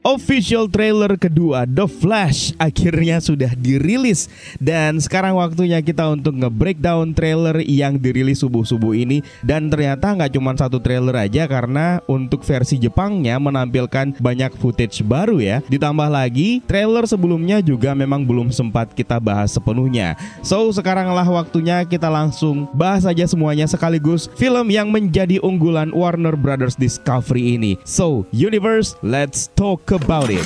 Official trailer kedua The Flash akhirnya sudah dirilis. Dan sekarang waktunya kita untuk nge-breakdown trailer yang dirilis subuh-subuh ini. Dan ternyata nggak cuma satu trailer aja, karena untuk versi Jepangnya menampilkan banyak footage baru ya. Ditambah lagi trailer sebelumnya juga memang belum sempat kita bahas sepenuhnya. So sekaranglah waktunya kita langsung bahas aja semuanya sekaligus film yang menjadi unggulan Warner Brothers Discovery ini. So Universe, let's talk about it.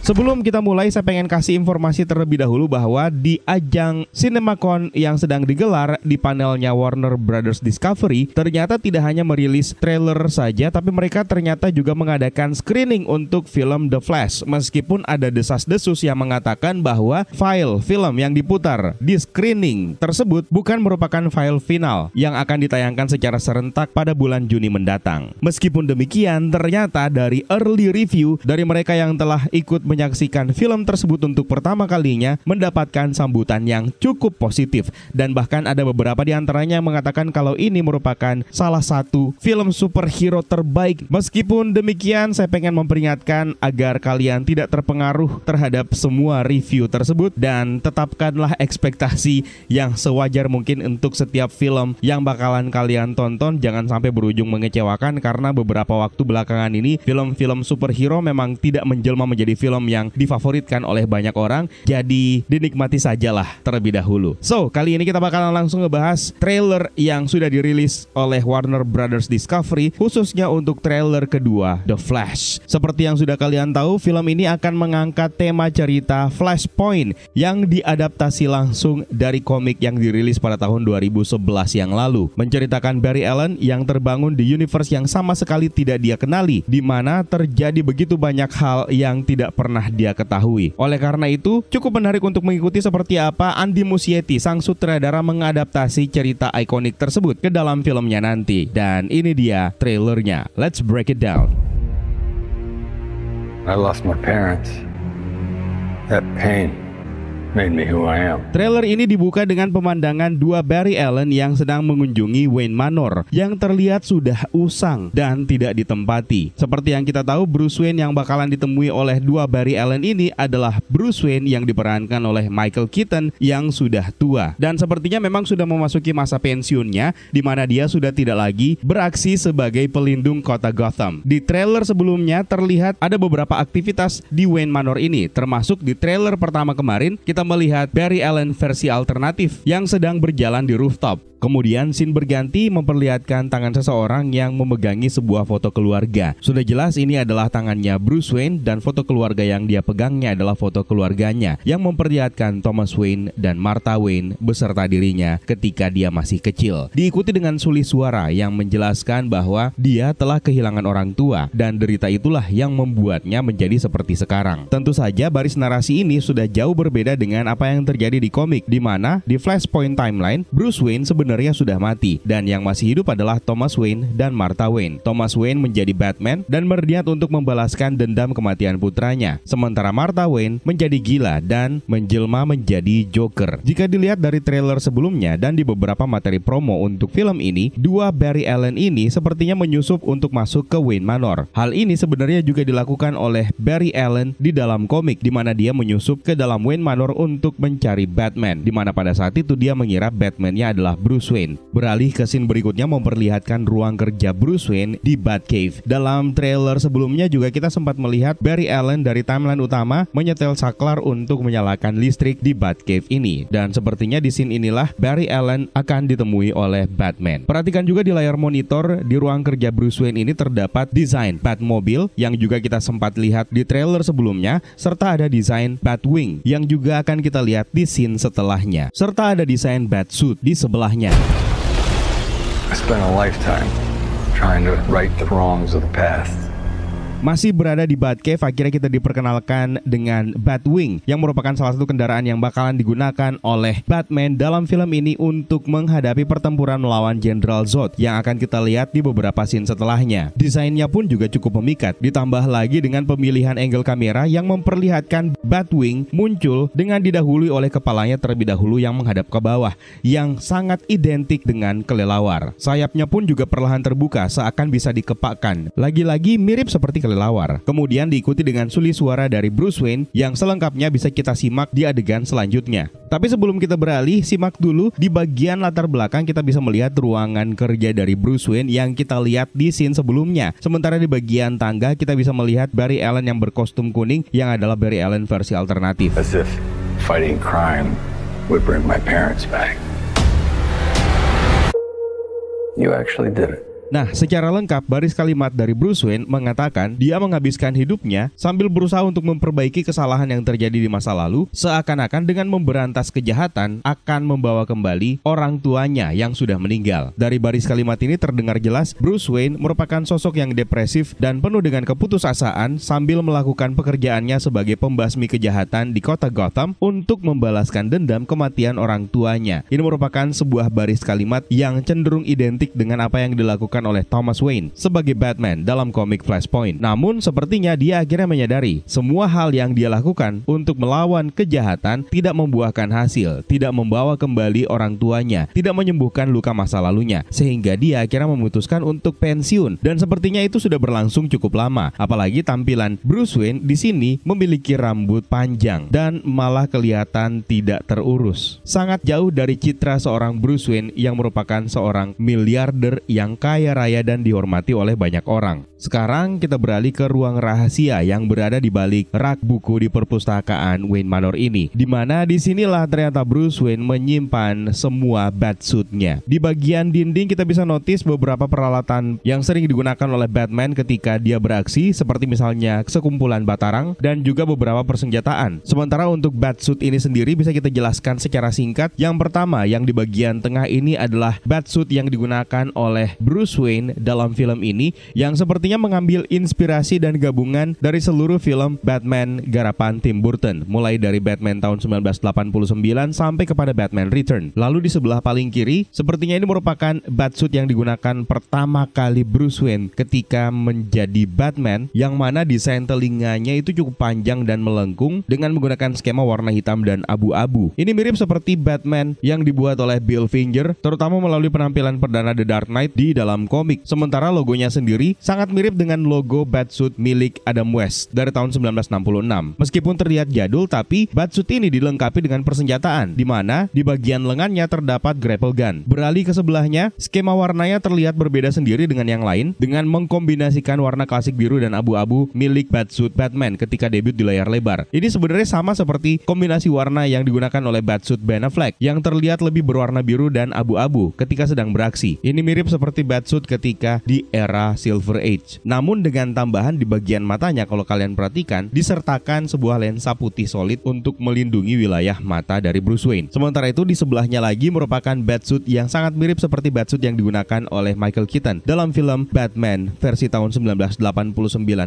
Sebelum kita mulai, saya pengen kasih informasi terlebih dahulu bahwa di ajang CinemaCon yang sedang digelar di panelnya Warner Brothers Discovery, ternyata tidak hanya merilis trailer saja, tapi mereka ternyata juga mengadakan screening untuk film The Flash. Meskipun ada desas-desus yang mengatakan bahwa file film yang diputar di screening tersebut bukan merupakan file final yang akan ditayangkan secara serentak pada bulan Juni mendatang. Meskipun demikian, ternyata dari early review dari mereka yang telah ikut menyaksikan film tersebut untuk pertama kalinya mendapatkan sambutan yang cukup positif, dan bahkan ada beberapa di antaranya yang mengatakan kalau ini merupakan salah satu film superhero terbaik. Meskipun demikian, saya pengen memperingatkan agar kalian tidak terpengaruh terhadap semua review tersebut dan tetapkanlah ekspektasi yang sewajar mungkin untuk setiap film yang bakalan kalian tonton. Jangan sampai berujung mengecewakan, karena beberapa waktu belakangan ini film-film superhero memang tidak menjelma menjadi film yang difavoritkan oleh banyak orang. Jadi dinikmati sajalah terlebih dahulu. So, kali ini kita bakalan langsung ngebahas trailer yang sudah dirilis oleh Warner Brothers Discovery, khususnya untuk trailer kedua The Flash. Seperti yang sudah kalian tahu, film ini akan mengangkat tema cerita Flashpoint yang diadaptasi langsung dari komik yang dirilis pada tahun 2011 yang lalu. Menceritakan Barry Allen yang terbangun di universe yang sama sekali tidak dia kenali, di mana terjadi begitu banyak hal yang tidak pernah dia ketahui. Oleh karena itu, cukup menarik untuk mengikuti seperti apa Andy Muschietti, sang sutradara, mengadaptasi cerita ikonik tersebut ke dalam filmnya nanti. Dan ini dia trailernya. Let's break it down. I lost my parents. That pain made me who I am. Trailer ini dibuka dengan pemandangan dua Barry Allen yang sedang mengunjungi Wayne Manor yang terlihat sudah usang dan tidak ditempati. Seperti yang kita tahu, Bruce Wayne yang bakalan ditemui oleh dua Barry Allen ini adalah Bruce Wayne yang diperankan oleh Michael Keaton yang sudah tua. Dan sepertinya memang sudah memasuki masa pensiunnya, di mana dia sudah tidak lagi beraksi sebagai pelindung kota Gotham. Di trailer sebelumnya terlihat ada beberapa aktivitas di Wayne Manor ini, termasuk di trailer pertama kemarin kita melihat Barry Allen versi alternatif yang sedang berjalan di rooftop. Kemudian scene berganti memperlihatkan tangan seseorang yang memegangi sebuah foto keluarga. Sudah jelas ini adalah tangannya Bruce Wayne, dan foto keluarga yang dia pegangnya adalah foto keluarganya yang memperlihatkan Thomas Wayne dan Martha Wayne beserta dirinya ketika dia masih kecil. Diikuti dengan suli suara yang menjelaskan bahwa dia telah kehilangan orang tua, dan derita itulah yang membuatnya menjadi seperti sekarang. Tentu saja baris narasi ini sudah jauh berbeda dengan apa yang terjadi di komik, di mana di Flashpoint timeline Bruce Wayne sebenarnya sudah mati, dan yang masih hidup adalah Thomas Wayne dan Martha Wayne. Thomas Wayne menjadi Batman dan berniat untuk membalaskan dendam kematian putranya, sementara Martha Wayne menjadi gila dan menjelma menjadi Joker. Jika dilihat dari trailer sebelumnya dan di beberapa materi promo untuk film ini, dua Barry Allen ini sepertinya menyusup untuk masuk ke Wayne Manor. Hal ini sebenarnya juga dilakukan oleh Barry Allen di dalam komik, di mana dia menyusup ke dalam Wayne Manor untuk mencari Batman, di mana pada saat itu dia mengira Batman-nya adalah Bruce Wayne. Beralih ke scene berikutnya memperlihatkan ruang kerja Bruce Wayne di Batcave. Dalam trailer sebelumnya juga kita sempat melihat Barry Allen dari timeline utama menyetel saklar untuk menyalakan listrik di Batcave ini. Dan sepertinya di scene inilah Barry Allen akan ditemui oleh Batman. Perhatikan juga di layar monitor di ruang kerja Bruce Wayne ini terdapat desain Batmobile yang juga kita sempat lihat di trailer sebelumnya, serta ada desain Batwing yang juga akan kita lihat di scene setelahnya, serta ada desain Batsuit di sebelahnya. I spent a lifetime trying to right the wrongs of the past. Masih berada di Batcave, akhirnya kita diperkenalkan dengan Batwing yang merupakan salah satu kendaraan yang bakalan digunakan oleh Batman dalam film ini untuk menghadapi pertempuran melawan Jenderal Zod yang akan kita lihat di beberapa scene setelahnya. Desainnya pun juga cukup memikat, ditambah lagi dengan pemilihan angle kamera yang memperlihatkan Batwing muncul dengan didahului oleh kepalanya terlebih dahulu yang menghadap ke bawah, yang sangat identik dengan kelelawar. Sayapnya pun juga perlahan terbuka seakan bisa dikepakkan, lagi-lagi mirip seperti kelelawar. Kemudian diikuti dengan suli suara dari Bruce Wayne yang selengkapnya bisa kita simak di adegan selanjutnya. Tapi sebelum kita beralih, simak dulu di bagian latar belakang kita bisa melihat ruangan kerja dari Bruce Wayne yang kita lihat di scene sebelumnya. Sementara di bagian tangga kita bisa melihat Barry Allen yang berkostum kuning yang adalah Barry Allen versi alternatif. As if fighting crime would bring my parents back. You actually did it. Nah, secara lengkap baris kalimat dari Bruce Wayne mengatakan dia menghabiskan hidupnya sambil berusaha untuk memperbaiki kesalahan yang terjadi di masa lalu, seakan-akan dengan memberantas kejahatan akan membawa kembali orang tuanya yang sudah meninggal. Dari baris kalimat ini terdengar jelas Bruce Wayne merupakan sosok yang depresif dan penuh dengan keputusasaan sambil melakukan pekerjaannya sebagai pembasmi kejahatan di kota Gotham untuk membalaskan dendam kematian orang tuanya. Ini merupakan sebuah baris kalimat yang cenderung identik dengan apa yang dilakukan oleh Thomas Wayne sebagai Batman dalam komik Flashpoint. Namun sepertinya dia akhirnya menyadari semua hal yang dia lakukan untuk melawan kejahatan tidak membuahkan hasil, tidak membawa kembali orang tuanya, tidak menyembuhkan luka masa lalunya, sehingga dia akhirnya memutuskan untuk pensiun. Dan sepertinya itu sudah berlangsung cukup lama. Apalagi tampilan Bruce Wayne di sini memiliki rambut panjang dan malah kelihatan tidak terurus. Sangat jauh dari citra seorang Bruce Wayne yang merupakan seorang miliarder yang kaya raya dan dihormati oleh banyak orang. Sekarang kita beralih ke ruang rahasia yang berada di balik rak buku di perpustakaan Wayne Manor ini, di mana disinilah ternyata Bruce Wayne menyimpan semua batsuitnya. Di bagian dinding kita bisa notice beberapa peralatan yang sering digunakan oleh Batman ketika dia beraksi, seperti misalnya sekumpulan batarang dan juga beberapa persenjataan. Sementara untuk batsuit ini sendiri bisa kita jelaskan secara singkat. Yang pertama yang di bagian tengah ini adalah batsuit yang digunakan oleh Bruce Wayne dalam film ini, yang sepertinya mengambil inspirasi dan gabungan dari seluruh film Batman garapan Tim Burton, mulai dari Batman tahun 1989 sampai kepada Batman Return. Lalu di sebelah paling kiri, sepertinya ini merupakan batsuit yang digunakan pertama kali Bruce Wayne ketika menjadi Batman, yang mana desain telinganya itu cukup panjang dan melengkung dengan menggunakan skema warna hitam dan abu-abu. Ini mirip seperti Batman yang dibuat oleh Bill Finger, terutama melalui penampilan perdana The Dark Knight di dalam komik. Sementara logonya sendiri sangat mirip dengan logo batsuit milik Adam West dari tahun 1966. Meskipun terlihat jadul, tapi batsuit ini dilengkapi dengan persenjataan, di mana di bagian lengannya terdapat grapple gun. Beralih ke sebelahnya, skema warnanya terlihat berbeda sendiri dengan yang lain, dengan mengkombinasikan warna klasik biru dan abu-abu milik batsuit Batman ketika debut di layar lebar. Ini sebenarnya sama seperti kombinasi warna yang digunakan oleh batsuit Ben Affleck yang terlihat lebih berwarna biru dan abu-abu ketika sedang beraksi. Ini mirip seperti batsuit ketika di era Silver Age. Namun dengan tambahan di bagian matanya, kalau kalian perhatikan, disertakan sebuah lensa putih solid untuk melindungi wilayah mata dari Bruce Wayne. Sementara itu di sebelahnya lagi merupakan batsuit yang sangat mirip seperti batsuit yang digunakan oleh Michael Keaton dalam film Batman versi tahun 1989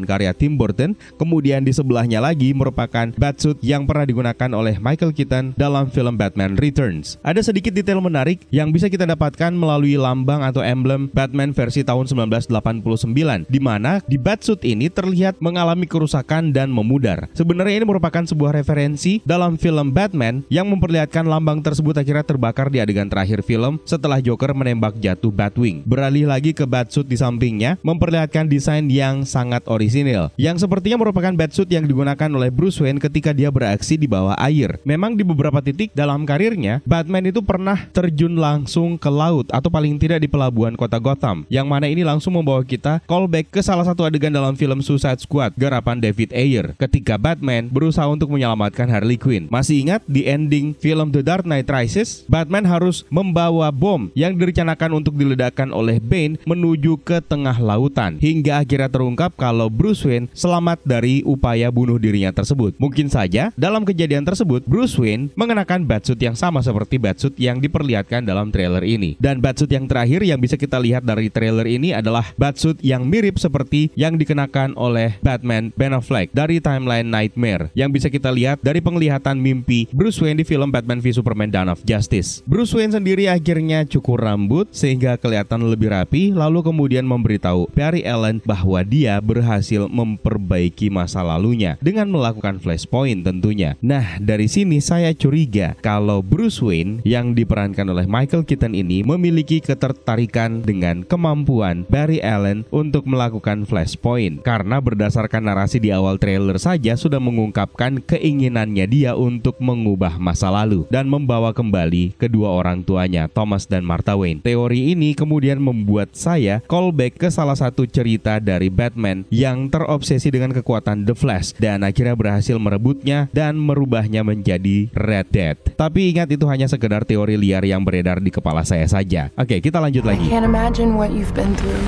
karya Tim Burton. Kemudian di sebelahnya lagi merupakan batsuit yang pernah digunakan oleh Michael Keaton dalam film Batman Returns. Ada sedikit detail menarik yang bisa kita dapatkan melalui lambang atau emblem Batman versi tahun 1989, di mana di batsuit ini terlihat mengalami kerusakan dan memudar. Sebenarnya ini merupakan sebuah referensi dalam film Batman yang memperlihatkan lambang tersebut akhirnya terbakar di adegan terakhir film setelah Joker menembak jatuh Batwing. Beralih lagi ke batsuit di sampingnya, memperlihatkan desain yang sangat orisinil, yang sepertinya merupakan batsuit yang digunakan oleh Bruce Wayne ketika dia beraksi di bawah air. Memang di beberapa titik dalam karirnya, Batman itu pernah terjun langsung ke laut atau paling tidak di pelabuhan kota Gotham, yang mana ini langsung membawa kita callback ke salah satu adegan dalam film Suicide Squad garapan David Ayer ketika Batman berusaha untuk menyelamatkan Harley Quinn. Masih ingat di ending film The Dark Knight Rises, Batman harus membawa bom yang direncanakan untuk diledakkan oleh Bane menuju ke tengah lautan, hingga akhirnya terungkap kalau Bruce Wayne selamat dari upaya bunuh dirinya tersebut. Mungkin saja dalam kejadian tersebut Bruce Wayne mengenakan batsuit yang sama seperti batsuit yang diperlihatkan dalam trailer ini. Dan batsuit yang terakhir yang bisa kita lihat dari trailer ini adalah batsuit yang mirip mirip seperti yang dikenakan oleh Batman Ben Affleck dari timeline Nightmare yang bisa kita lihat dari penglihatan mimpi Bruce Wayne di film Batman v Superman Dawn of Justice. Bruce Wayne sendiri akhirnya cukur rambut sehingga kelihatan lebih rapi, lalu kemudian memberitahu Barry Allen bahwa dia berhasil memperbaiki masa lalunya dengan melakukan flashpoint tentunya. Nah, dari sini saya curiga kalau Bruce Wayne yang diperankan oleh Michael Keaton ini memiliki ketertarikan dengan kemampuan Barry Allen untuk melakukan flashpoint, karena berdasarkan narasi di awal trailer saja sudah mengungkapkan keinginannya dia untuk mengubah masa lalu dan membawa kembali kedua orang tuanya, Thomas dan Martha Wayne. Teori ini kemudian membuat saya callback ke salah satu cerita dari Batman yang terobsesi dengan kekuatan The Flash dan akhirnya berhasil merebutnya dan merubahnya menjadi Red Death. Tapi ingat, itu hanya sekedar teori liar yang beredar di kepala saya saja. Oke, kita lanjut lagi. I can't imagine what you've been through.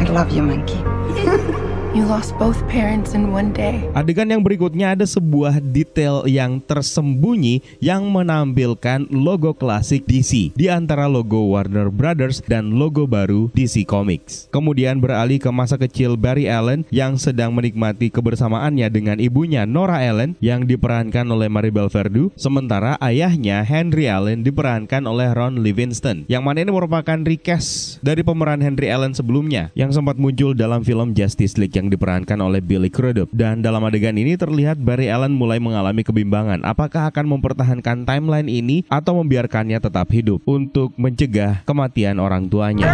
I love you, monkey. You lost both parents in one day. Adegan yang berikutnya ada sebuah detail yang tersembunyi yang menampilkan logo klasik DC di antara logo Warner Brothers dan logo baru DC Comics. Kemudian beralih ke masa kecil Barry Allen yang sedang menikmati kebersamaannya dengan ibunya Nora Allen yang diperankan oleh Maribel Verdú, sementara ayahnya Henry Allen diperankan oleh Ron Livingston, yang mana ini merupakan recast dari pemeran Henry Allen sebelumnya yang sempat muncul dalam film Justice League yang diperankan oleh Billy Crudup. Dan dalam adegan ini terlihat Barry Allen mulai mengalami kebimbangan apakah akan mempertahankan timeline ini atau membiarkannya tetap hidup untuk mencegah kematian orang tuanya.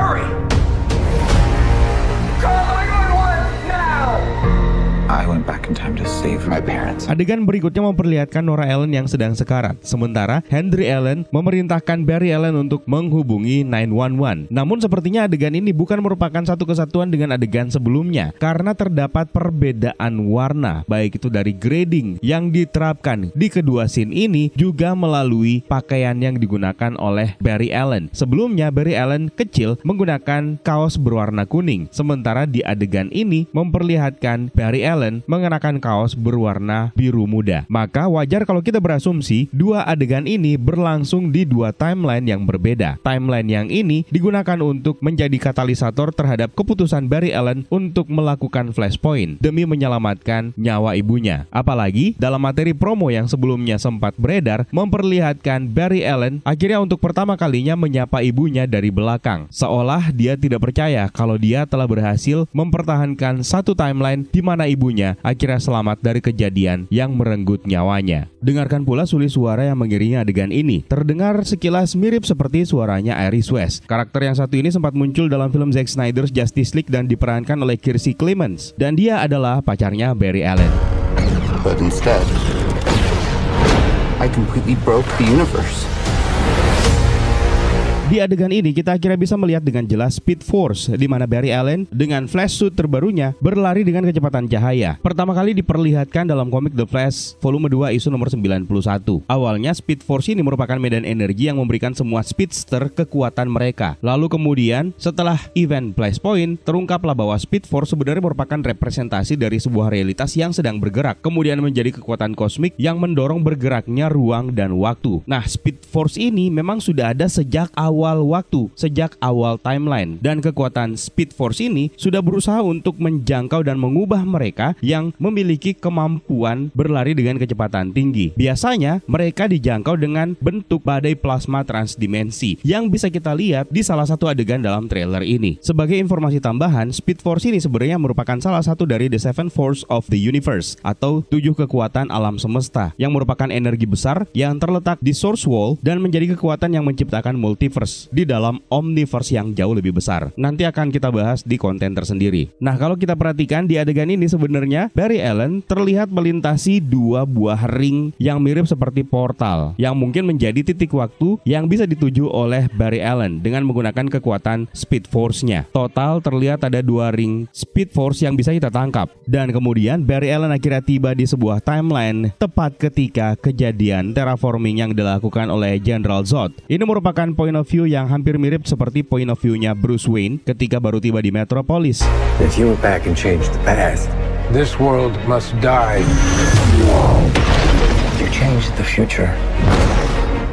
I went back in time to save my parents. Adegan berikutnya memperlihatkan Nora Allen yang sedang sekarat, sementara Henry Allen memerintahkan Barry Allen untuk menghubungi 911. Namun sepertinya adegan ini bukan merupakan satu kesatuan dengan adegan sebelumnya karena terdapat perbedaan warna, baik itu dari grading yang diterapkan di kedua scene ini juga melalui pakaian yang digunakan oleh Barry Allen. Sebelumnya Barry Allen kecil menggunakan kaos berwarna kuning, sementara di adegan ini memperlihatkan Barry Allen mengenakan kaos berwarna biru muda. Maka wajar kalau kita berasumsi dua adegan ini berlangsung di dua timeline yang berbeda. Timeline yang ini digunakan untuk menjadi katalisator terhadap keputusan Barry Allen untuk melakukan flashpoint demi menyelamatkan nyawa ibunya. Apalagi dalam materi promo yang sebelumnya sempat beredar memperlihatkan Barry Allen akhirnya untuk pertama kalinya menyapa ibunya dari belakang, seolah dia tidak percaya kalau dia telah berhasil mempertahankan satu timeline di mana ibunya akhirnya selamat dari kejadian yang merenggut nyawanya. Dengarkan pula suli suara yang mengiringi adegan ini. Terdengar sekilas mirip seperti suaranya Iris West. Karakter yang satu ini sempat muncul dalam film Zack Snyder's Justice League dan diperankan oleh Kiersey Clemons, dan dia adalah pacarnya Barry Allen. But instead, I completely broke the universe. Di adegan ini kita akhirnya bisa melihat dengan jelas Speed Force, di mana Barry Allen dengan flash suit terbarunya berlari dengan kecepatan cahaya. Pertama kali diperlihatkan dalam komik The Flash volume 2 isu nomor 91. Awalnya Speed Force ini merupakan medan energi yang memberikan semua speedster kekuatan mereka. Lalu kemudian setelah event Flashpoint, terungkaplah bahwa Speed Force sebenarnya merupakan representasi dari sebuah realitas yang sedang bergerak, kemudian menjadi kekuatan kosmik yang mendorong bergeraknya ruang dan waktu. Nah, Speed Force ini memang sudah ada sejak awal waktu, sejak awal timeline, dan kekuatan Speed Force ini sudah berusaha untuk menjangkau dan mengubah mereka yang memiliki kemampuan berlari dengan kecepatan tinggi. Biasanya mereka dijangkau dengan bentuk badai plasma transdimensi yang bisa kita lihat di salah satu adegan dalam trailer ini. Sebagai informasi tambahan, Speed Force ini sebenarnya merupakan salah satu dari The Seven Force of the Universe atau 7 kekuatan alam semesta yang merupakan energi besar yang terletak di Source Wall dan menjadi kekuatan yang menciptakan multiverse di dalam omniverse yang jauh lebih besar. Nanti akan kita bahas di konten tersendiri. Nah, kalau kita perhatikan di adegan ini sebenarnya Barry Allen terlihat melintasi dua buah ring yang mirip seperti portal yang mungkin menjadi titik waktu yang bisa dituju oleh Barry Allen dengan menggunakan kekuatan Speed Force-nya. Total terlihat ada 2 ring Speed Force yang bisa kita tangkap. Dan kemudian Barry Allen akhirnya tiba di sebuah timeline tepat ketika kejadian terraforming yang dilakukan oleh General Zod. Ini merupakan point of view yang hampir mirip seperti point of view-nya Bruce Wayne ketika baru tiba di Metropolis. If you went back and changed the past, this world must die. You changed the future.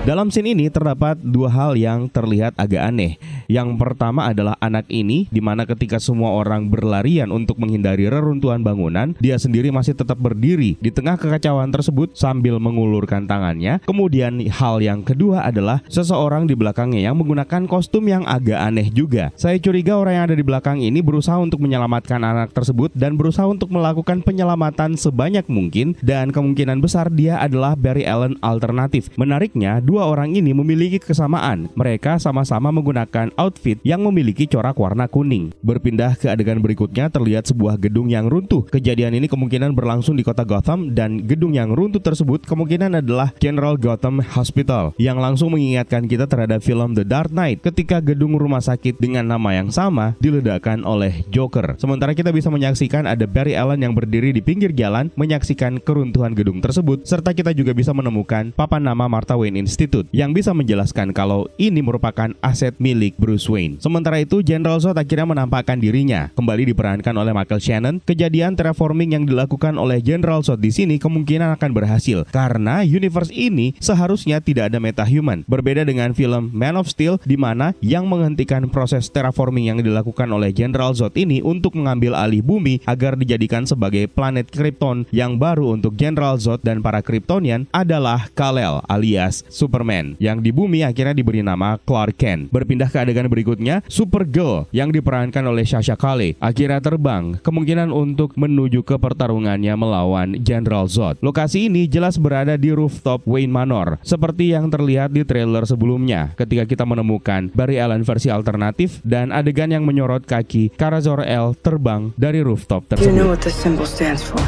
Dalam scene ini terdapat 2 hal yang terlihat agak aneh. Yang pertama adalah anak ini, di mana ketika semua orang berlarian untuk menghindari reruntuhan bangunan, dia sendiri masih tetap berdiri di tengah kekacauan tersebut sambil mengulurkan tangannya. Kemudian hal yang kedua adalah seseorang di belakangnya yang menggunakan kostum yang agak aneh juga. Saya curiga orang yang ada di belakang ini berusaha untuk menyelamatkan anak tersebut dan berusaha untuk melakukan penyelamatan sebanyak mungkin, dan kemungkinan besar dia adalah Barry Allen alternatif. Menariknya, dua orang ini memiliki kesamaan. Mereka sama-sama menggunakan outfit yang memiliki corak warna kuning. Berpindah ke adegan berikutnya, terlihat sebuah gedung yang runtuh. Kejadian ini kemungkinan berlangsung di kota Gotham, dan gedung yang runtuh tersebut kemungkinan adalah General Gotham Hospital, yang langsung mengingatkan kita terhadap film The Dark Knight ketika gedung rumah sakit dengan nama yang sama diledakkan oleh Joker. Sementara kita bisa menyaksikan ada Barry Allen yang berdiri di pinggir jalan menyaksikan keruntuhan gedung tersebut, serta kita juga bisa menemukan papan nama Martha Wayne Institute yang bisa menjelaskan kalau ini merupakan aset milik Bruce Wayne. Sementara itu, General Zod akhirnya menampakkan dirinya, kembali diperankan oleh Michael Shannon. Kejadian terraforming yang dilakukan oleh General Zod di sini kemungkinan akan berhasil karena universe ini seharusnya tidak ada metahuman. Berbeda dengan film Man of Steel, di mana yang menghentikan proses terraforming yang dilakukan oleh General Zod ini untuk mengambil alih bumi agar dijadikan sebagai planet Krypton yang baru untuk General Zod dan para Kryptonian adalah Kal-El alias Superman, yang di bumi akhirnya diberi nama Clark Kent. Berpindah ke adegan berikutnya, Supergirl yang diperankan oleh Sasha Calle akhirnya terbang, kemungkinan untuk menuju ke pertarungannya melawan General Zod. Lokasi ini jelas berada di rooftop Wayne Manor, seperti yang terlihat di trailer sebelumnya ketika kita menemukan Barry Allen versi alternatif dan adegan yang menyorot kaki Kara Zor-El terbang dari rooftop You know tersebut. what this symbol stands for.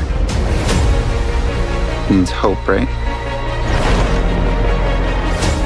Means hope, right?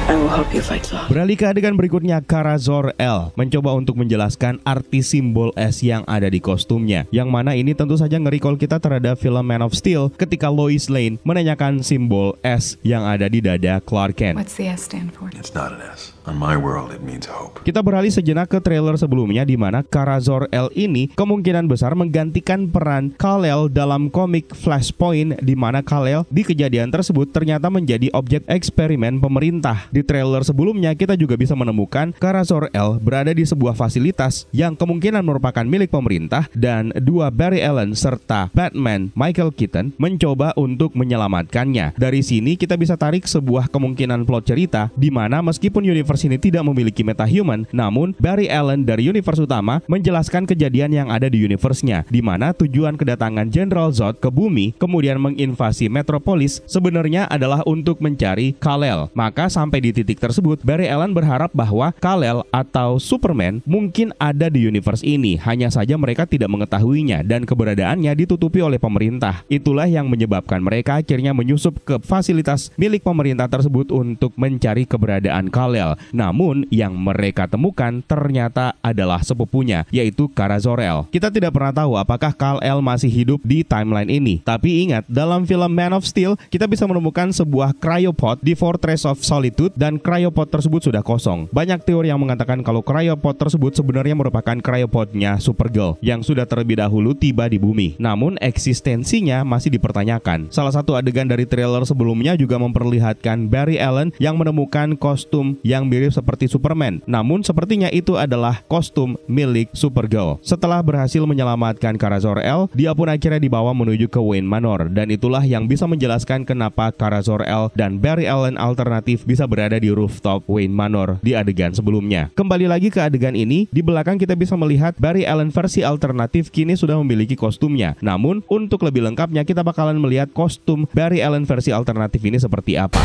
I will help you fight Zod. Beralih ke adegan berikutnya, Kara Zor-El mencoba untuk menjelaskan arti simbol S yang ada di kostumnya, yang mana ini tentu saja nge-recall kita terhadap film Man of Steel ketika Lois Lane menanyakan simbol S yang ada di dada Clark Kent. What's the S stand for? It's not an S. On my world, it means hope. Kita beralih sejenak ke trailer sebelumnya, di mana Kara Zor-El ini kemungkinan besar menggantikan peran Kal-El dalam komik Flashpoint, di mana Kal-El di kejadian tersebut ternyata menjadi objek eksperimen pemerintah. Di trailer sebelumnya kita juga bisa menemukan Kara Zor-El berada di sebuah fasilitas yang kemungkinan merupakan milik pemerintah, dan dua Barry Allen serta Batman Michael Keaton mencoba untuk menyelamatkannya. Dari sini kita bisa tarik sebuah kemungkinan plot cerita, di mana meskipun universe ini tidak memiliki metahuman, namun Barry Allen dari universe utama menjelaskan kejadian yang ada di universe-nya, di mana tujuan kedatangan General Zod ke bumi kemudian menginvasi Metropolis sebenarnya adalah untuk mencari Kal-El. Maka sampai di titik tersebut, Barry Allen berharap bahwa Kal-El atau Superman mungkin ada di universe ini, hanya saja mereka tidak mengetahuinya dan keberadaannya ditutupi oleh pemerintah. Itulah yang menyebabkan mereka akhirnya menyusup ke fasilitas milik pemerintah tersebut untuk mencari keberadaan Kal-El. Namun yang mereka temukan ternyata adalah sepupunya, yaitu Kara Zor-El. Kita tidak pernah tahu apakah Kal-El masih hidup di timeline ini. Tapi ingat, dalam film Man of Steel kita bisa menemukan sebuah cryopod di Fortress of Solitude, dan cryopod tersebut sudah kosong. Banyak teori yang mengatakan kalau cryopod tersebut sebenarnya merupakan cryopodnya Supergirl yang sudah terlebih dahulu tiba di bumi. Namun eksistensinya masih dipertanyakan. Salah satu adegan dari trailer sebelumnya juga memperlihatkan Barry Allen yang menemukan kostum yang mirip seperti Superman, namun sepertinya itu adalah kostum milik Supergirl. Setelah berhasil menyelamatkan Kara Zor-El, dia pun akhirnya dibawa menuju ke Wayne Manor, dan itulah yang bisa menjelaskan kenapa Kara Zor-El dan Barry Allen alternatif bisa berada di rooftop Wayne Manor di adegan sebelumnya. Kembali lagi ke adegan ini, di belakang kita bisa melihat Barry Allen versi alternatif kini sudah memiliki kostumnya. Namun untuk lebih lengkapnya kita bakalan melihat kostum Barry Allen versi alternatif ini seperti apa.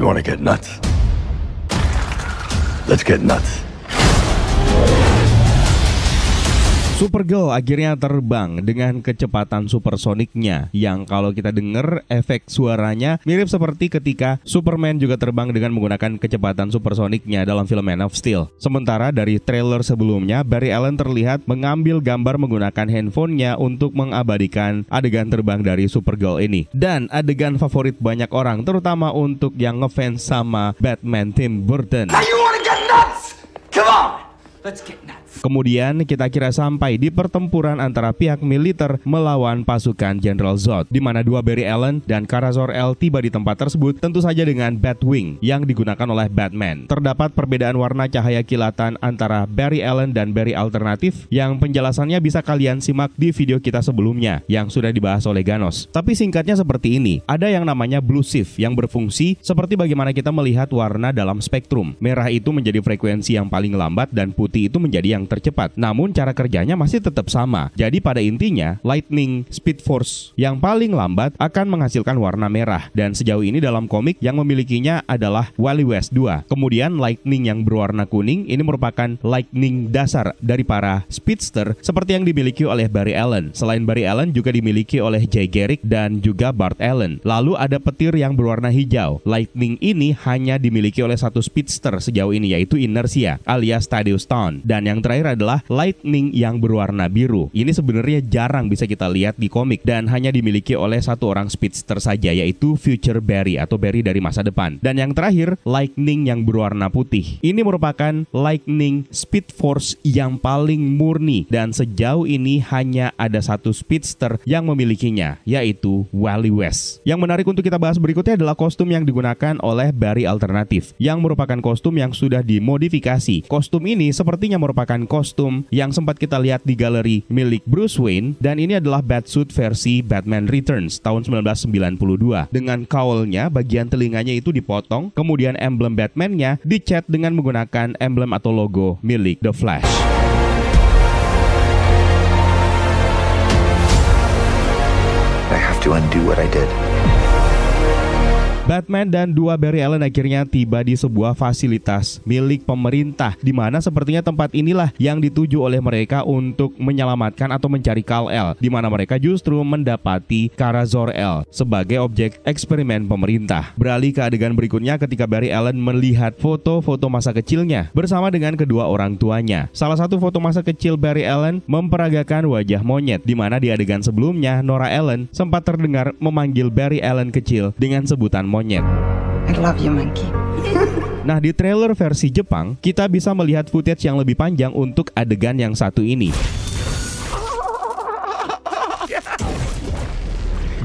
You wanna get nuts? Let's get nuts. Supergirl akhirnya terbang dengan kecepatan supersoniknya, yang kalau kita dengar efek suaranya mirip seperti ketika Superman juga terbang dengan menggunakan kecepatan supersoniknya dalam film Man of Steel. Sementara dari trailer sebelumnya, Barry Allen terlihat mengambil gambar menggunakan handphonenya untuk mengabadikan adegan terbang dari Supergirl ini. Dan adegan favorit banyak orang, terutama untuk yang ngefans sama Batman Tim Burton. Now you wanna get nuts? Come on, let's get nuts. Kemudian kita kira sampai di pertempuran antara pihak militer melawan pasukan Jenderal Zod, di mana dua Barry Allen dan Kara Zor-El tiba di tempat tersebut, tentu saja dengan Batwing yang digunakan oleh Batman. Terdapat perbedaan warna cahaya kilatan antara Barry Allen dan Barry alternatif yang penjelasannya bisa kalian simak di video kita sebelumnya yang sudah dibahas oleh Ganos. Tapi singkatnya seperti ini, ada yang namanya Blue Shift yang berfungsi seperti bagaimana kita melihat warna dalam spektrum. Merah itu menjadi frekuensi yang paling lambat dan putih itu menjadi yang tercepat. Namun cara kerjanya masih tetap sama. Jadi pada intinya, Lightning Speed Force yang paling lambat akan menghasilkan warna merah. Dan sejauh ini dalam komik yang memilikinya adalah Wally West 2. Kemudian Lightning yang berwarna kuning ini merupakan Lightning dasar dari para Speedster seperti yang dimiliki oleh Barry Allen. Selain Barry Allen juga dimiliki oleh Jay Garrick dan juga Bart Allen. Lalu ada petir yang berwarna hijau. Lightning ini hanya dimiliki oleh satu Speedster sejauh ini, yaitu Inertia alias Thaddeus Stone. Dan yang terakhir adalah Lightning yang berwarna biru. Ini sebenarnya jarang bisa kita lihat di komik dan hanya dimiliki oleh satu orang Speedster saja, yaitu Future Barry atau Barry dari masa depan. Dan yang terakhir, Lightning yang berwarna putih. Ini merupakan Lightning Speed Force yang paling murni dan sejauh ini hanya ada satu Speedster yang memilikinya, yaitu Wally West. Yang menarik untuk kita bahas berikutnya adalah kostum yang digunakan oleh Barry alternatif, yang merupakan kostum yang sudah dimodifikasi. Kostum ini sepertinya merupakan kostum yang sempat kita lihat di galeri milik Bruce Wayne, dan ini adalah Batsuit versi Batman Returns tahun 1992. Dengan kaulnya, bagian telinganya itu dipotong, kemudian emblem Batman-nya dicat dengan menggunakan emblem atau logo milik The Flash. I have to undo what I did. Batman dan dua Barry Allen akhirnya tiba di sebuah fasilitas milik pemerintah, di mana sepertinya tempat inilah yang dituju oleh mereka untuk menyelamatkan atau mencari Kal-El, di mana mereka justru mendapati Kara Zor-El sebagai objek eksperimen pemerintah. Beralih ke adegan berikutnya ketika Barry Allen melihat foto-foto masa kecilnya bersama dengan kedua orang tuanya. Salah satu foto masa kecil Barry Allen memperagakan wajah monyet, di mana di adegan sebelumnya Nora Allen sempat terdengar memanggil Barry Allen kecil dengan sebutan monyet. I love you, monkey. Nah, di trailer versi Jepang, kita bisa melihat footage yang lebih panjang untuk adegan yang satu ini,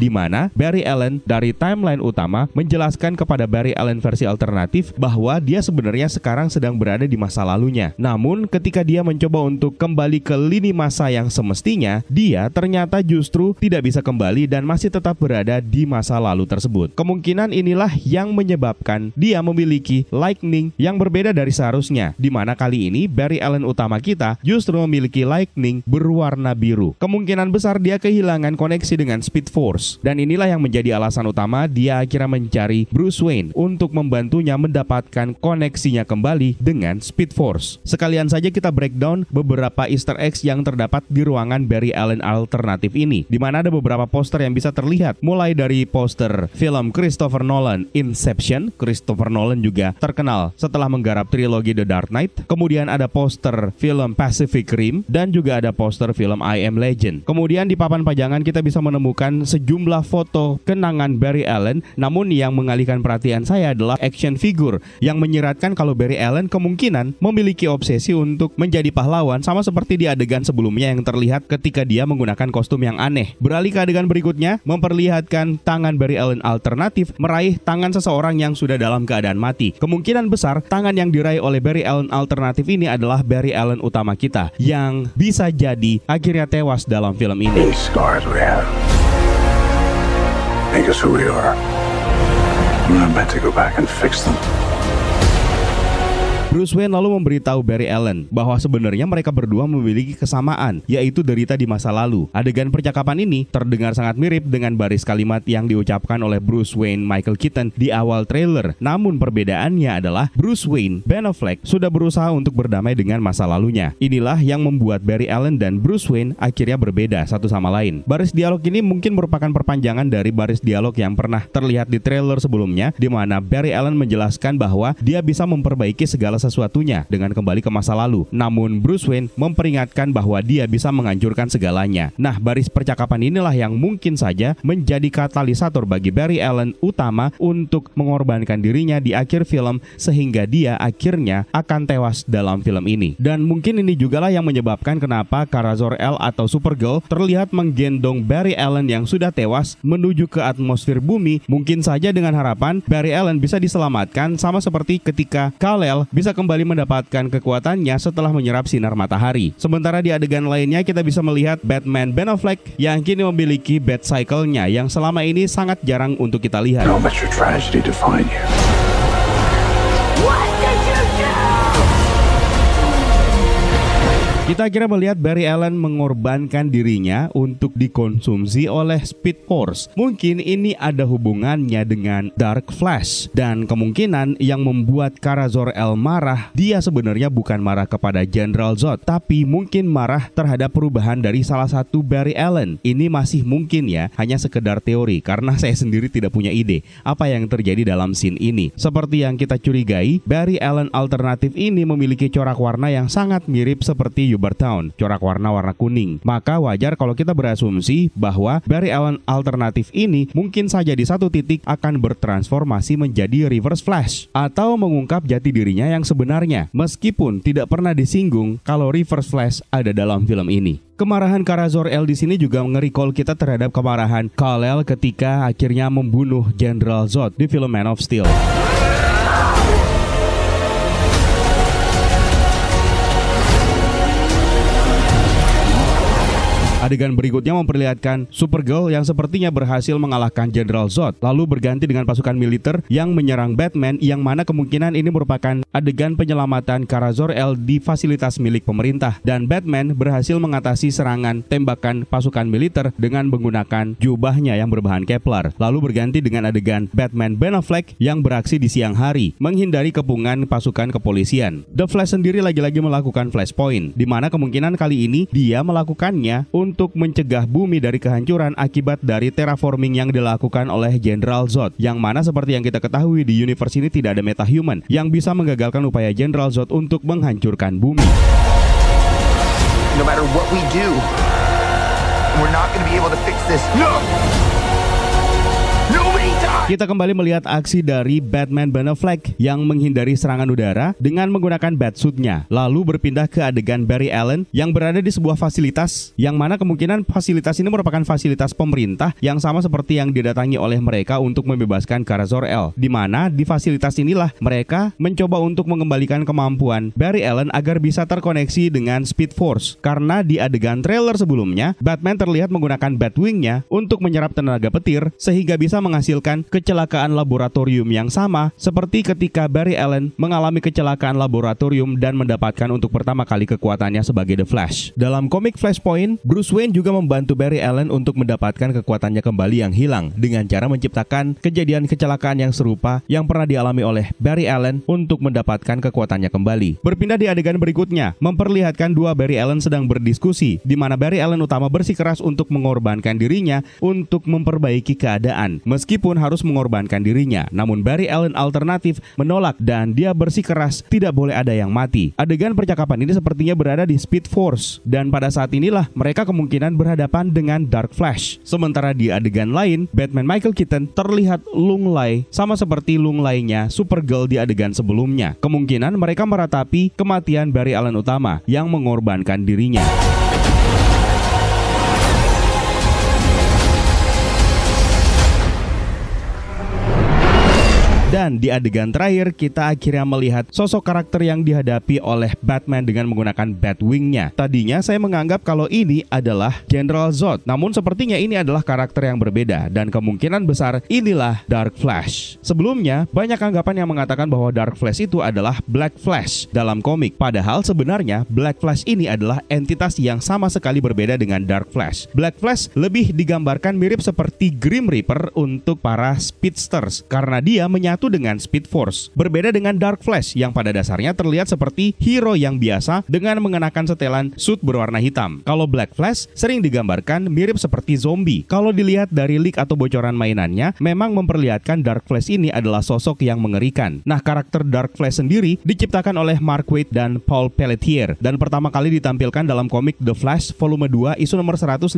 di mana Barry Allen dari timeline utama menjelaskan kepada Barry Allen versi alternatif bahwa dia sebenarnya sekarang sedang berada di masa lalunya. Namun ketika dia mencoba untuk kembali ke lini masa yang semestinya, dia ternyata justru tidak bisa kembali dan masih tetap berada di masa lalu tersebut. Kemungkinan inilah yang menyebabkan dia memiliki Lightning yang berbeda dari seharusnya, di mana kali ini Barry Allen utama kita justru memiliki Lightning berwarna biru. Kemungkinan besar dia kehilangan koneksi dengan Speed Force. Dan inilah yang menjadi alasan utama dia akhirnya mencari Bruce Wayne untuk membantunya mendapatkan koneksinya kembali dengan Speed Force. Sekalian saja kita breakdown beberapa Easter eggs yang terdapat di ruangan Barry Allen alternatif ini, di mana ada beberapa poster yang bisa terlihat, mulai dari poster film Christopher Nolan Inception. Christopher Nolan juga terkenal setelah menggarap trilogi The Dark Knight. Kemudian ada poster film Pacific Rim dan juga ada poster film I Am Legend. Kemudian di papan pajangan kita bisa menemukan sejumlah foto kenangan Barry Allen, namun yang mengalihkan perhatian saya adalah action figure yang menyiratkan kalau Barry Allen kemungkinan memiliki obsesi untuk menjadi pahlawan, sama seperti di adegan sebelumnya yang terlihat ketika dia menggunakan kostum yang aneh. Beralih ke adegan berikutnya, memperlihatkan tangan Barry Allen alternatif meraih tangan seseorang yang sudah dalam keadaan mati. Kemungkinan besar tangan yang diraih oleh Barry Allen alternatif ini adalah Barry Allen utama kita, yang bisa jadi akhirnya tewas dalam film ini. These scars we have make us who we are. I'm not meant to go back and fix them. Bruce Wayne lalu memberitahu Barry Allen bahwa sebenarnya mereka berdua memiliki kesamaan, yaitu derita di masa lalu. Adegan percakapan ini terdengar sangat mirip dengan baris kalimat yang diucapkan oleh Bruce Wayne Michael Keaton di awal trailer. Namun perbedaannya adalah Bruce Wayne Ben Affleck sudah berusaha untuk berdamai dengan masa lalunya. Inilah yang membuat Barry Allen dan Bruce Wayne akhirnya berbeda satu sama lain. Baris dialog ini mungkin merupakan perpanjangan dari baris dialog yang pernah terlihat di trailer sebelumnya, di mana Barry Allen menjelaskan bahwa dia bisa memperbaiki segala sesuatunya dengan kembali ke masa lalu. Namun Bruce Wayne memperingatkan bahwa dia bisa menghancurkan segalanya. Nah, baris percakapan inilah yang mungkin saja menjadi katalisator bagi Barry Allen utama untuk mengorbankan dirinya di akhir film sehingga dia akhirnya akan tewas dalam film ini. Dan mungkin ini jugalah yang menyebabkan kenapa Kara Zor-El atau Supergirl terlihat menggendong Barry Allen yang sudah tewas menuju ke atmosfer bumi, mungkin saja dengan harapan Barry Allen bisa diselamatkan sama seperti ketika Kal-El bisa kembali mendapatkan kekuatannya setelah menyerap sinar matahari. Sementara di adegan lainnya kita bisa melihat Batman Ben Affleck yang kini memiliki Bat Cycle-nya yang selama ini sangat jarang untuk kita lihat. Don't let your tragedy define you. Kita kira melihat Barry Allen mengorbankan dirinya untuk dikonsumsi oleh Speed Force. Mungkin ini ada hubungannya dengan Dark Flash. Dan kemungkinan yang membuat Kara Zor-El marah, dia sebenarnya bukan marah kepada General Zod, tapi mungkin marah terhadap perubahan dari salah satu Barry Allen. Ini masih mungkin ya, hanya sekedar teori karena saya sendiri tidak punya ide apa yang terjadi dalam scene ini. Seperti yang kita curigai, Barry Allen alternatif ini memiliki corak warna yang sangat mirip seperti Ubertown, corak warna kuning. Maka wajar kalau kita berasumsi bahwa Barry Allen alternatif ini mungkin saja di satu titik akan bertransformasi menjadi Reverse Flash atau mengungkap jati dirinya yang sebenarnya, meskipun tidak pernah disinggung kalau Reverse Flash ada dalam film ini. Kemarahan Kara Zor-El di sini juga nge-recall kita terhadap kemarahan Kal-El ketika akhirnya membunuh General Zod di film Man of Steel. Adegan berikutnya memperlihatkan Supergirl yang sepertinya berhasil mengalahkan General Zod, lalu berganti dengan pasukan militer yang menyerang Batman, yang mana kemungkinan ini merupakan adegan penyelamatan Kara Zor-El di fasilitas milik pemerintah. Dan Batman berhasil mengatasi serangan tembakan pasukan militer dengan menggunakan jubahnya yang berbahan Kevlar. Lalu berganti dengan adegan Batman Ben Affleck yang beraksi di siang hari, menghindari kepungan pasukan kepolisian. The Flash sendiri lagi-lagi melakukan flashpoint, di mana kemungkinan kali ini dia melakukannya untuk mencegah bumi dari kehancuran akibat dari terraforming yang dilakukan oleh General Zod, yang mana seperti yang kita ketahui di universe ini tidak ada metahuman yang bisa menggagalkan upaya General Zod untuk menghancurkan bumi. No matter what we do, we're not going to be able to fix this. No! Nobody died! Kita kembali melihat aksi dari Batman Ben Affleck yang menghindari serangan udara dengan menggunakan batsuit-nya, lalu berpindah ke adegan Barry Allen yang berada di sebuah fasilitas, yang mana kemungkinan fasilitas ini merupakan fasilitas pemerintah yang sama seperti yang didatangi oleh mereka untuk membebaskan Kara Zor-El, di mana di fasilitas inilah mereka mencoba untuk mengembalikan kemampuan Barry Allen agar bisa terkoneksi dengan Speed Force, karena di adegan trailer sebelumnya Batman terlihat menggunakan Batwing-nya untuk menyerap tenaga petir sehingga bisa menghasilkan kecelakaan laboratorium yang sama seperti ketika Barry Allen mengalami kecelakaan laboratorium dan mendapatkan untuk pertama kali kekuatannya sebagai The Flash. Dalam komik Flashpoint, Bruce Wayne juga membantu Barry Allen untuk mendapatkan kekuatannya kembali yang hilang dengan cara menciptakan kejadian kecelakaan yang serupa yang pernah dialami oleh Barry Allen untuk mendapatkan kekuatannya kembali. Berpindah di adegan berikutnya, memperlihatkan dua Barry Allen sedang berdiskusi, di mana Barry Allen utama bersikeras untuk mengorbankan dirinya untuk memperbaiki keadaan, meskipun harus mengorbankan dirinya. Namun Barry Allen alternatif menolak dan dia bersikeras tidak boleh ada yang mati. Adegan percakapan ini sepertinya berada di Speed Force, dan pada saat inilah mereka kemungkinan berhadapan dengan Dark Flash. Sementara di adegan lain, Batman Michael Keaton terlihat lunglai sama seperti lunglainya Supergirl di adegan sebelumnya. Kemungkinan mereka meratapi kematian Barry Allen utama yang mengorbankan dirinya. Dan di adegan terakhir, kita akhirnya melihat sosok karakter yang dihadapi oleh Batman dengan menggunakan Batwing-nya. Tadinya saya menganggap kalau ini adalah General Zod, namun sepertinya ini adalah karakter yang berbeda, dan kemungkinan besar inilah Dark Flash. Sebelumnya, banyak anggapan yang mengatakan bahwa Dark Flash itu adalah Black Flash dalam komik. Padahal sebenarnya Black Flash ini adalah entitas yang sama sekali berbeda dengan Dark Flash. Black Flash lebih digambarkan mirip seperti Grim Reaper untuk para speedsters, karena dia menyatu bersatu dengan Speed Force. Berbeda dengan Dark Flash yang pada dasarnya terlihat seperti hero yang biasa dengan mengenakan setelan suit berwarna hitam. Kalau Black Flash sering digambarkan mirip seperti zombie. Kalau dilihat dari leak atau bocoran mainannya, memang memperlihatkan Dark Flash ini adalah sosok yang mengerikan. Nah, karakter Dark Flash sendiri diciptakan oleh Mark Waid dan Paul Pelletier dan pertama kali ditampilkan dalam komik The Flash volume 2 isu nomor 150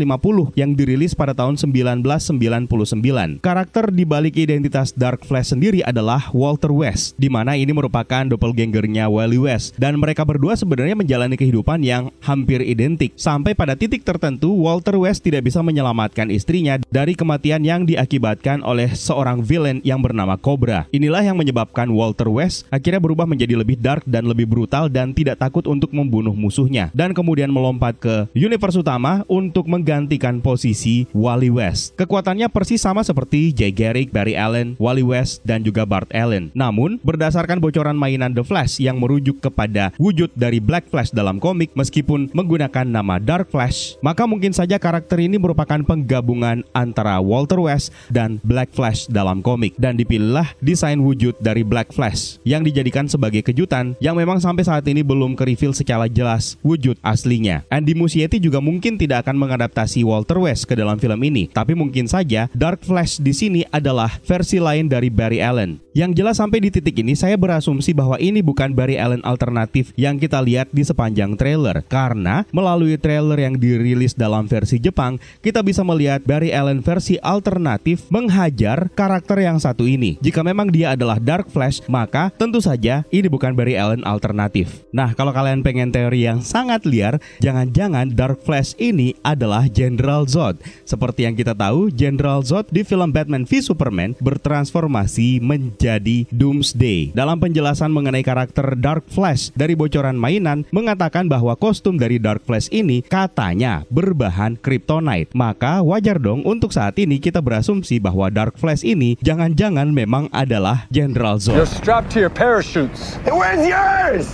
yang dirilis pada tahun 1999. Karakter di balik identitas Dark Flash sendiri adalah Walter West, di mana ini merupakan doppelgangernya Wally West, dan mereka berdua sebenarnya menjalani kehidupan yang hampir identik. Sampai pada titik tertentu, Walter West tidak bisa menyelamatkan istrinya dari kematian yang diakibatkan oleh seorang villain yang bernama Cobra. Inilah yang menyebabkan Walter West akhirnya berubah menjadi lebih dark dan lebih brutal dan tidak takut untuk membunuh musuhnya, dan kemudian melompat ke universe utama untuk menggantikan posisi Wally West. Kekuatannya persis sama seperti Jay Garrick, Barry Allen, Wally West, dan juga Bart Allen. Namun, berdasarkan bocoran mainan The Flash yang merujuk kepada wujud dari Black Flash dalam komik meskipun menggunakan nama Dark Flash, maka mungkin saja karakter ini merupakan penggabungan antara Walter West dan Black Flash dalam komik, dan dipilihlah desain wujud dari Black Flash yang dijadikan sebagai kejutan yang memang sampai saat ini belum ke-reveal secara jelas wujud aslinya. Andy Muschietti juga mungkin tidak akan mengadaptasi Walter West ke dalam film ini, tapi mungkin saja Dark Flash di sini adalah versi lain dari Barry Allen. Yang jelas sampai di titik ini saya berasumsi bahwa ini bukan Barry Allen alternatif yang kita lihat di sepanjang trailer, karena melalui trailer yang dirilis dalam versi Jepang, kita bisa melihat Barry Allen versi alternatif menghajar karakter yang satu ini. Jika memang dia adalah Dark Flash, maka tentu saja ini bukan Barry Allen alternatif. Nah, kalau kalian pengen teori yang sangat liar, jangan-jangan Dark Flash ini adalah General Zod. Seperti yang kita tahu, General Zod di film Batman v Superman bertransformasi menjadi Doomsday. Dalam penjelasan mengenai karakter Dark Flash dari bocoran mainan, mengatakan bahwa kostum dari Dark Flash ini katanya berbahan kryptonite. Maka wajar dong untuk saat ini kita berasumsi bahwa Dark Flash ini jangan-jangan memang adalah General Zod. You're strapped to your parachutes. Hey, where's yours?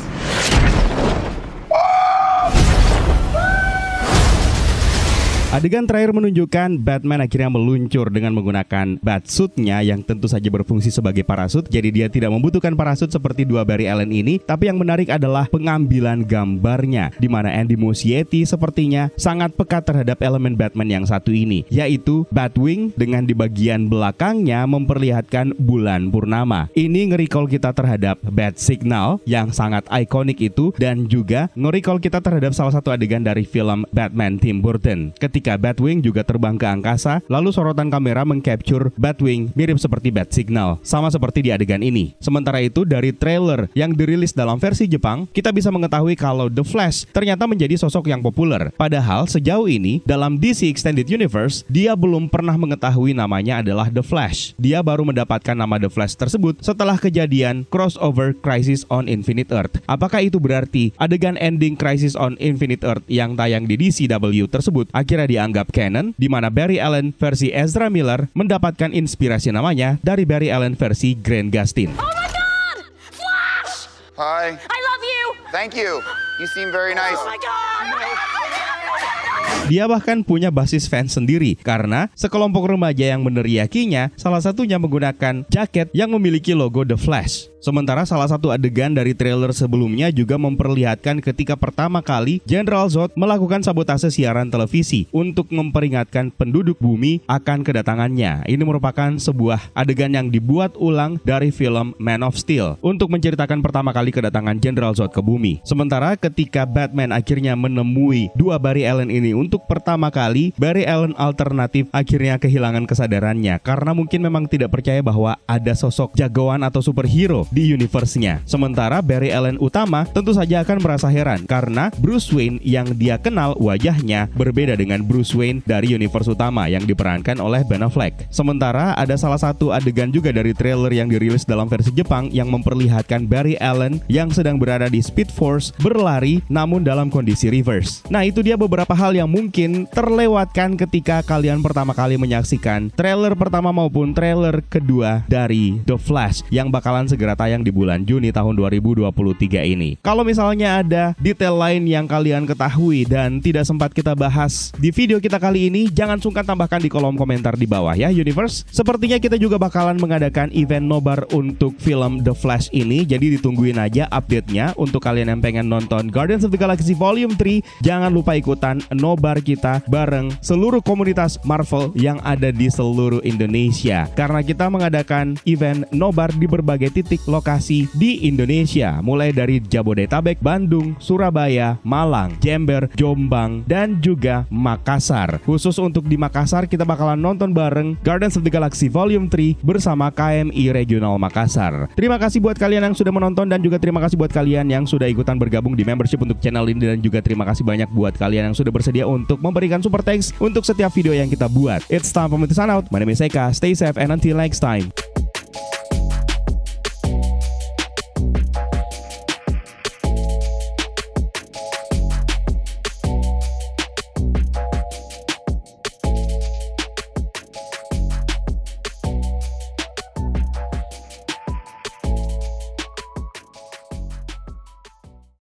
Adegan terakhir menunjukkan Batman akhirnya meluncur dengan menggunakan batsuitnya yang tentu saja berfungsi sebagai parasut. Jadi dia tidak membutuhkan parasut seperti dua Barry Allen ini. Tapi yang menarik adalah pengambilan gambarnya, di mana Andy Muschietti sepertinya sangat peka terhadap elemen Batman yang satu ini, yaitu Batwing dengan di bagian belakangnya memperlihatkan bulan purnama. Ini nge-recall kita terhadap Bat Signal yang sangat ikonik itu, dan juga nge-recall kita terhadap salah satu adegan dari film Batman Tim Burton. Ketika Batwing juga terbang ke angkasa, lalu sorotan kamera mengcapture Batwing mirip seperti Bat Signal, sama seperti di adegan ini. Sementara itu, dari trailer yang dirilis dalam versi Jepang, kita bisa mengetahui kalau The Flash ternyata menjadi sosok yang populer. Padahal sejauh ini, dalam DC Extended Universe, dia belum pernah mengetahui namanya adalah The Flash. Dia baru mendapatkan nama The Flash tersebut setelah kejadian crossover Crisis on Infinite Earth. Apakah itu berarti adegan ending Crisis on Infinite Earth yang tayang di DCW tersebut akhirnya dianggap canon, di mana Barry Allen versi Ezra Miller mendapatkan inspirasi namanya dari Barry Allen versi Grant Gustin. Oh my God! Flash! Hi. I love you! Thank you. You seem very nice. Oh my God! Dia bahkan punya basis fans sendiri karena sekelompok remaja yang meneriakinya, salah satunya menggunakan jaket yang memiliki logo The Flash. Sementara salah satu adegan dari trailer sebelumnya juga memperlihatkan ketika pertama kali General Zod melakukan sabotase siaran televisi untuk memperingatkan penduduk bumi akan kedatangannya. Ini merupakan sebuah adegan yang dibuat ulang dari film Man of Steel untuk menceritakan pertama kali kedatangan General Zod ke bumi. Sementara ketika Batman akhirnya menemui dua Barry Allen ini untuk pertama kali, Barry Allen alternatif akhirnya kehilangan kesadarannya karena mungkin memang tidak percaya bahwa ada sosok jagoan atau superhero di universe-nya. Sementara Barry Allen utama tentu saja akan merasa heran karena Bruce Wayne yang dia kenal wajahnya berbeda dengan Bruce Wayne dari universe utama yang diperankan oleh Ben Affleck. Sementara ada salah satu adegan juga dari trailer yang dirilis dalam versi Jepang yang memperlihatkan Barry Allen yang sedang berada di Speed Force berlari namun dalam kondisi reverse. Nah, itu dia beberapa hal yang mungkin mungkin terlewatkan ketika kalian pertama kali menyaksikan trailer pertama maupun trailer kedua dari The Flash yang bakalan segera tayang di bulan Juni tahun 2023 ini. Kalau misalnya ada detail lain yang kalian ketahui dan tidak sempat kita bahas di video kita kali ini, jangan sungkan tambahkan di kolom komentar di bawah ya Universe. Sepertinya kita juga bakalan mengadakan event nobar untuk film The Flash ini, jadi ditungguin aja update-nya. Untuk kalian yang pengen nonton Guardians of the Galaxy Volume 3, jangan lupa ikutan nobar kita bareng seluruh komunitas Marvel yang ada di seluruh Indonesia, karena kita mengadakan event nobar di berbagai titik lokasi di Indonesia, mulai dari Jabodetabek, Bandung, Surabaya, Malang, Jember, Jombang, dan juga Makassar. Khusus untuk di Makassar, kita bakalan nonton bareng Guardians of the Galaxy Volume 3 bersama KMI Regional Makassar. Terima kasih buat kalian yang sudah menonton, dan juga terima kasih buat kalian yang sudah ikutan bergabung di membership untuk channel ini, dan juga terima kasih banyak buat kalian yang sudah bersedia untuk memberikan super thanks untuk setiap video yang kita buat. It's time for me to sign out. My name is Eka. Stay safe and until next time.